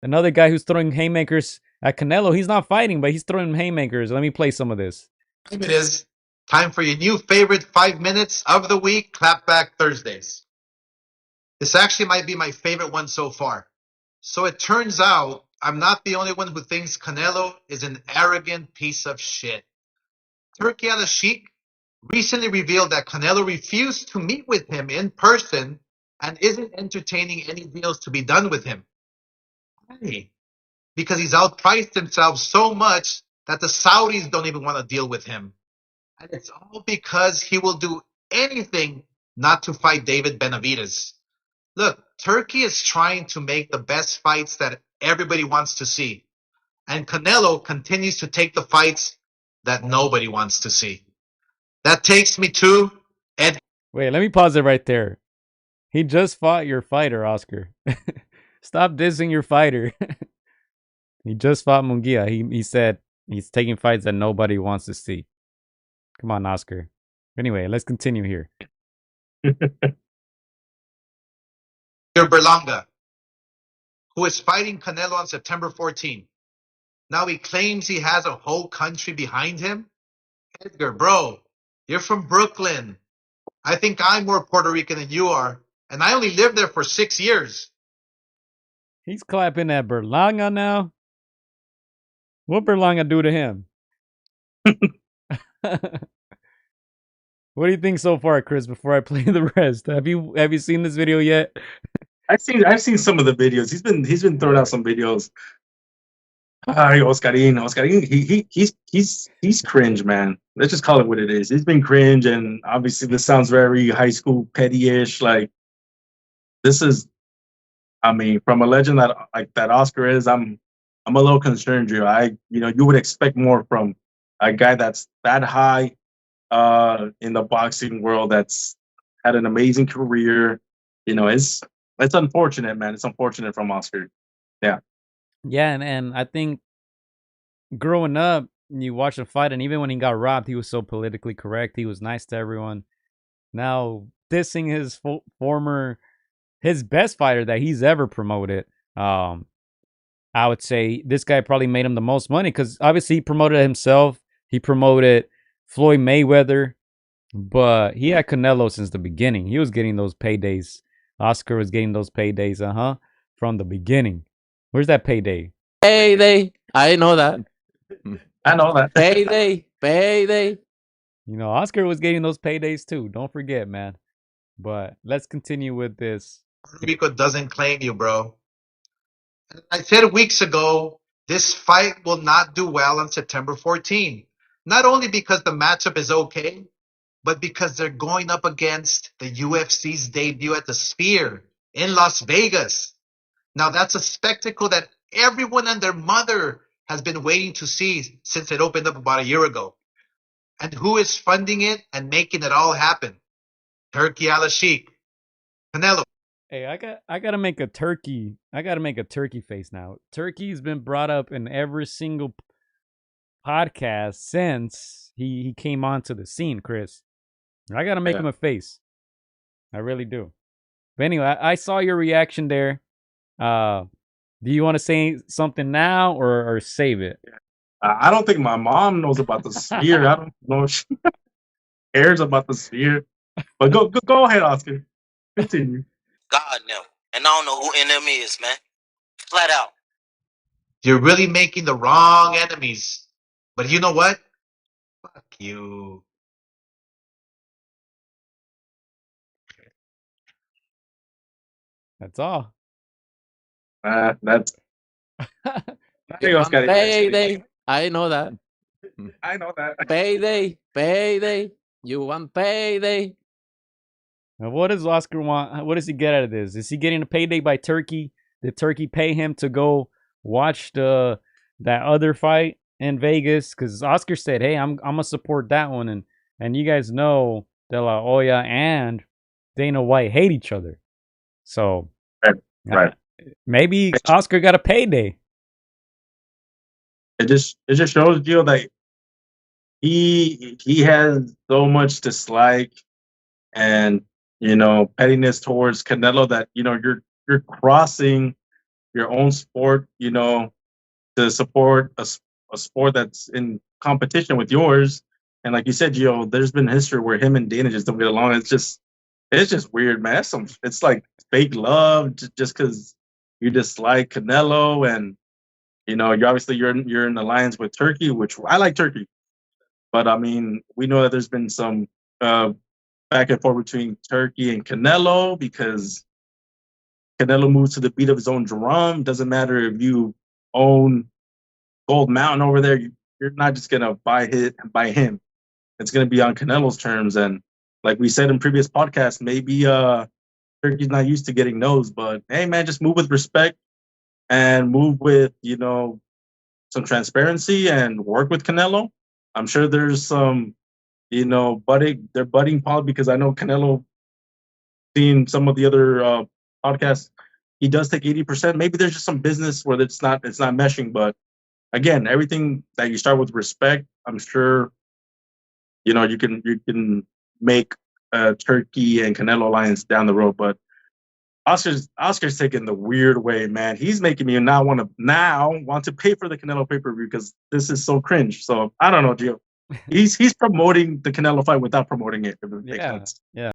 Another guy who's throwing haymakers at Canelo. He's not fighting, but he's throwing haymakers. Let me play some of this. It is time for your new favorite 5 minutes of the week, Clapback Thursdays. This actually might be my favorite one so far. So it turns out I'm not the only one who thinks Canelo is an arrogant piece of shit. Turkey al-Sheikh recently revealed that Canelo refused to meet with him in person and isn't entertaining any deals to be done with him. Why? Because he's outpriced himself so much that the Saudis don't even want to deal with him. And it's all because he will do anything not to fight David Benavidez. Look, Turkey is trying to make the best fights that everybody wants to see. And Canelo continues to take the fights that nobody wants to see. That takes me to Ed. Wait, let me pause it right there. He just fought your fighter, Oscar. Stop dissing your fighter. He just fought Mungia. He said he's taking fights that nobody wants to see. Come on, Oscar. Anyway, let's continue here. Berlanga, who is fighting Canelo on September 14th. Now he claims he has a whole country behind him. Edgar, bro, you're from Brooklyn. I think I'm more Puerto Rican than you are, and I only lived there for 6 years. He's clapping at Berlanga now. What Berlanga do to him? What do you think so far, Chris? Before I play the rest, have you seen this video yet? I've seen some of the videos. He's been throwing out some videos. Oscarin, he's cringe, man. Let's just call it what it is. He's been cringe, and obviously this sounds very high school petty-ish. Like this is, I mean, from a legend that Oscar is, I'm a little concerned. You would expect more from a guy that's that high in the boxing world, that's had an amazing career. It's unfortunate, man. It's unfortunate from Oscar. Yeah. Yeah, and I think growing up, you watch the fight, and even when he got robbed, he was so politically correct. He was nice to everyone. Now dissing his his best fighter that he's ever promoted. I would say this guy probably made him the most money because obviously he promoted himself. He promoted Floyd Mayweather, but he had Canelo since the beginning. He was getting those paydays. Oscar was getting those paydays, from the beginning. Where's that payday? Payday. I know that. I know that. Payday. Payday. Oscar was getting those paydays too. Don't forget, man. But let's continue with this. Rico doesn't claim you, bro. I said weeks ago, this fight will not do well on September 14th. Not only because the matchup is okay, but because they're going up against the UFC's debut at the Sphere in Las Vegas. Now, that's a spectacle that everyone and their mother has been waiting to see since it opened up about a year ago. And who is funding it and making it all happen? Turkey al-Sheikh, Canelo. Hey, I gotta make a turkey. I gotta make a turkey face now. Turkey's been brought up in every single podcast since he came onto the scene, Chris. I gotta make him a face. I really do. But anyway, I saw your reaction there. Do you want to say something now or save it? I don't think my mom knows about the Sphere. I don't know if she cares about the Sphere. But go ahead, Oscar. Continue. God no. And I don't know who enemy is, man. Flat out. You're really making the wrong enemies. But you know what? Fuck you. That's all. That's Oscar. Payday. I know that. I know that. Payday. Payday. You want payday? Now, what does Oscar want? What does he get out of this? Is he getting a payday by Turkey? Did Turkey pay him to go watch that other fight in Vegas? Because Oscar said, "Hey, I'm gonna support that one," and you guys know De La Hoya and Dana White hate each other, so Right. maybe Oscar got a payday. It just shows you that he has so much dislike and pettiness towards Canelo that you're crossing your own sport, you know, to support a sport that's in competition with yours. And like you said, Gio, there's been history where him and Dana just don't get along. It's just weird, man. It's like fake love just because you dislike Canelo, and you know, you're in alliance with Turkey, which I like Turkey, but I mean, we know that there's been some uh, back and forth between Turkey and Canelo because Canelo moves to the beat of his own drum. Doesn't matter if you own Gold Mountain over there, you're not just gonna buy him. It's gonna be on Canelo's terms. And like we said in previous podcasts, maybe Turkey's not used to getting no's, but hey man, just move with respect and move with, you know, some transparency and work with Canelo. I'm sure there's some, you know, they're budding probably because I know Canelo, seeing some of the other podcasts, he does take 80%. Maybe there's just some business where it's not meshing, but again, everything that you start with respect, I'm sure, you know, you can make Turkey and Canelo alliance down the road. But Oscar's taking the weird way, man. He's making me want to pay for the Canelo pay per view because this is so cringe. So I don't know, Gio. He's promoting the Canelo fight without promoting it. If it makes sense. Yeah.